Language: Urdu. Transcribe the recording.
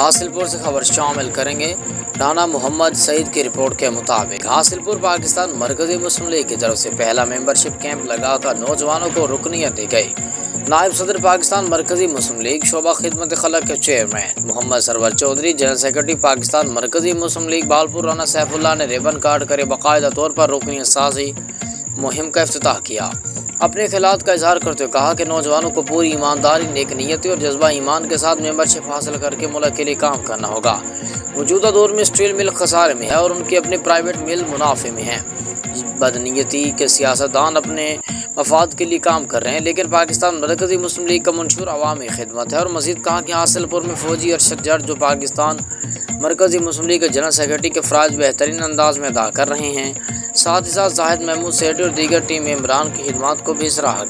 حاصل پور سے خبر شامل کریں گے۔ رانا محمد سعید کی رپورٹ کے مطابق حاصل پور پاکستان مرکزی مسلم لیگ کی طرف سے پہلا ممبرشپ کیمپ لگا کر نوجوانوں کو رکنیت دی گئی۔ نائب صدر پاکستان مرکزی مسلم لیگ شعبہ خدمت خلق کے chairman Muhammad Sarwar Chaudhry, general secretary Pakistan مرکزی مسلم لیگ بہاولپور رانا سیف اللہ نے ریبن کاٹ کر باقاعدہ طور پر رکنیت سازی مہم کا افتتاح کیا۔ اپنے خیالات کا اظہار کرتے ہوئے کہا کہ نوجوانوں کو پوری ایمانداری، نیک نیتی اور جذبہ ایمان کے ساتھ ممبرشپ حاصل کر کے ملک کے لیے کام کرنا ہوگا۔ موجودہ دور میں اسٹیل مل خسارے میں ہے اور ان کے اپنے پرائیویٹ مل منافع میں ہیں۔ بدنیتی کے سیاستدان اپنے مفاد کے لیے کام کر رہے ہیں، لیکن پاکستان مرکزی مسلم لیگ کا منشور عوامی خدمت ہے۔ اور مزید کہا کہ حاصل پور میں فوجی ارشد جٹ جو پاکستان مرکزی مسلم لیگ کے جنرل سیکرٹری کے فرائض بہترین انداز میں ادا کر رہے ہیں، ساتھ ہی ساتھ زاہد محمود سیٹھی اور دیگر ٹیم ممبران کی خدمات کو بھی سراہا۔